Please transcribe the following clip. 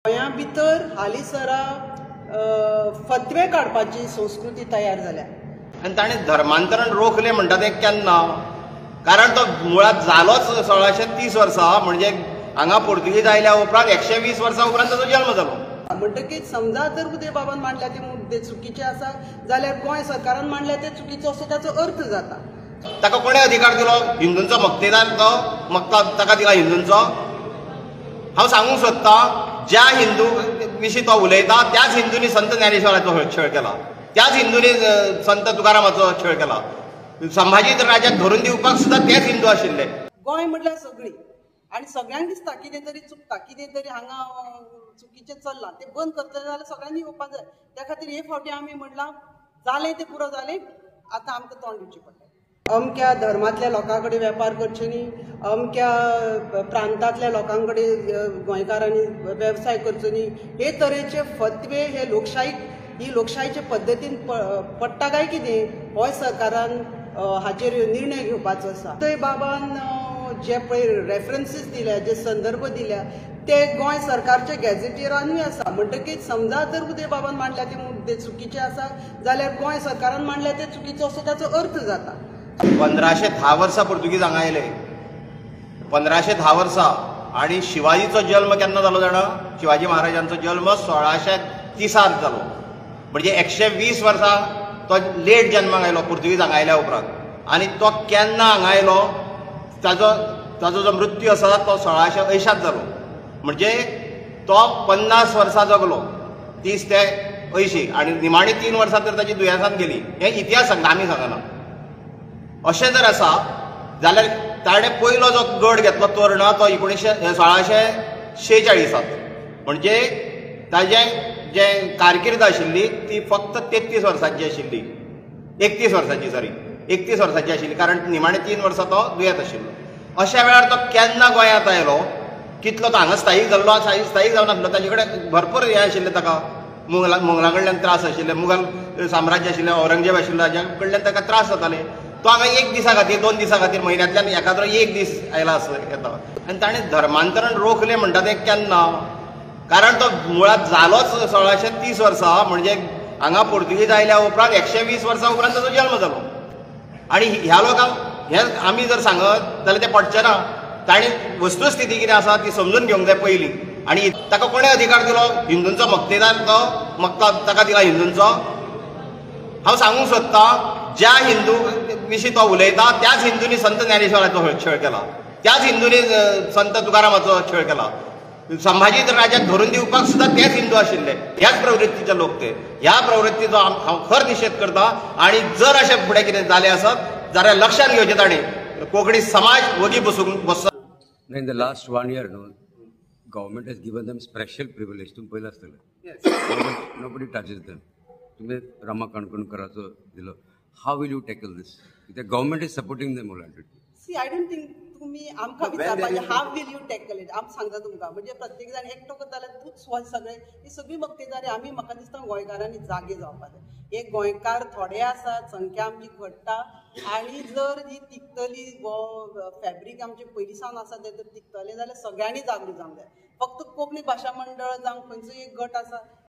गोंया भितर हालीसरा फतवे काडपाची संस्कृती तयार जाल्या आनी ताणें धर्मांतरण रोखलें म्हणटा तें केन्ना? कारण तो मुळात जालोच 1630 वर्सां, म्हणजे हांगा पोर्तुगीज आयल्या उपरांत 120 वर्सां उपरांत ताचो जल्म जालो. म्हणटकीच समजा जर उदय बाबान मांडल्या ते मुद्दे चुकीचे आसा जाल्यार गोंय सरकारान मांडल्या ते चुकीचो असो ताचो अर्थ जाता. ताका कोणें अधिकार दिलो? हिंदूंचो मक्तेदार तो ताका दिला हिंदूंचो. हांव सांगूंक सोदतां, ज्या हिंदू विशीं तो उलयता त्याच हिंदूंनी संत ज्ञानेश्वराचो छळ केला, त्याच हिंदूंनी संत तुकारामाचो छळ केला. संभाजी राजाक धरून दिवपाक सुद्दां तेच हिंदू आशिल्ले. गोंय म्हटल्यार सगळीं आनी सगळ्यांक दिसता कितें तरी चुकता, कितें तरी हांगा चुकीचें चल्लां, तें बंद करतले जाल्यार सगळ्यांनी येवपाक जाय. त्या खातीर हे फावटी आमी म्हणलां जालें तें पुरो जालें, आतां आमकां तोंड दिवचें पडलें. अमक्या धर्मांतल्या लोकां कडेन वेपार करचे न्ही, अमक्या प्रांतांतल्या लोकां कडेन गोंयकारांनी वेवसाय करचो न्ही, हे तरेचे फतवे हे ही लोकशायेचे पद्दतीन पडटा काय कितें होय सरकारान हाचेर निर्णय घेवपाचो आसा. उदय बाबान जे पळय रेफरन्सीस दिल्या, जे संदर्भ दिल्या ते गोंय सरकारच्या गॅझेटियरानूय आसा. म्हणटकीच समजा जर उदय बाबान मांडल्या ते मुद्दे चुकीचे आसा जाल्यार गोंय सरकारान मांडल्या ते चुकीचो असो ताचो अर्थ जाता. 1510 वर्सां पोर्तुगीज हांगा आयले, 1510 वर्सां. आणि शिवाजीचो जल्म केन्ना जालो जाणा? शिवाजी महाराजांचो जल्म 1630 जालो, म्हणजे 120 वर्सां तो लेट जल्माक आयलो पोर्तुगीज हांगा आयल्या उपरांत. आनी तो केन्ना हांगा आयलो, ताजो जो मृत्यू आसा तो 1680 जालो. म्हणजे तो 50 वर्सां जगलो, 30 ते 80, आनी निमाणी 3 वर्सां तर ताची दुयेंसान गेली. हे इतिहास सांगता, आमी सांगना. अशें जर आसा जाल्यार ताणें पयलो जो गड घेतलो तोरणा तो 1646. म्हणजे ताजें जे कारकीर्द आशिल्ली ती फक्त 33 वर्सांची आशिल्ली, 31 वर्सांची आशिल्ली, कारण निमाणे 3 वर्सां तो दुयेंत आशिल्लो. अशा वेळार तो केन्ना गोंयांत आयलो, कितलो तो हांगा स्थायीक जाल्लो, स्थायीक जावन नासलो. ताजे कडेन भरपूर हें आशिल्लें, ताका मुघलां कडल्यान त्रास आशिल्ले, मुघल साम्राज्य आशिल्लें, औरंगजेब आशिल्लो, हाज्या कडल्यान ताका त्रास जाताले. तो हांगा 1 दिसा खातीर 2 दिसां खातीर म्हयन्यांतल्यान एखादो 1 दीस आयला असो येता. आनी ताणें धर्मांतरण रोखलें म्हणटा तें केन्ना? कारण तो मुळात जालोच 1630 वर्सां, म्हणजे हांगा पोर्तुगीज आयल्या उपरांत 120 वर्सां उपरांत ताचो जल्म जालो. आनी ह्या लोकांक हें आमी जर सांगत जाल्यार तें पडचें ना. ताणी वस्तुस्थिती कितें आसा ती समजून घेवंक जाय पयलीं. आनी ताका कोणें अधिकार दिलो? हिंदूंचो मक्तेदार तो ताका दिला हिंदूंचो. हांव सांगूंक सोदतां, ज्या हिंदू विशीं तो उलयता त्याच हिंदूंनी संत ज्ञानेश्वराचो छळ केला, त्याच हिंदूंनी संत तुकारामाचो छळ केला. संभाजी राजाक धरून दिवपाक सुद्दां तेच हिंदू आशिल्ले. ह्याच प्रवृत्तीचे लोक ते. ह्या प्रवृत्तीचो हांव खर निशेध करता. आनी जर अशें फुडें कितें जालें आसत जाल्यार लक्षांत घेवचें ताणें, कोंकणी समाज वगी बसत. In the last 1 year, government has given them special privilege. तुम्ही पहिलं असतं, nobody touches them. तुम्ही रमा कणकणकराचो दिलो. How will you tackle this? The government is supporting them already. See, I don't think तुम्ही आमकां विचारपाचें how will you tackle it. आम सांगता तुमकां, म्हणजे प्रत्येक जाण एकटो करता जाल्यार तूंच सगळे ही सगळी मक्तेदारी आमी, म्हाका दिसता गोंयकारांनी जागे जावपाक जाय. हे गोंयकार थोडे आसात, संख्या आमची घडटा, आनी जर ही तिगतली वो फॅब्रीक आमचे पयलीं सावन आसा ते जर तिगतले जाल्यार सगळ्यांनी जागृत जावंक जाय. फक्त कोंकणी भाशा मंडळ जावं खंयचोय एक गट आसा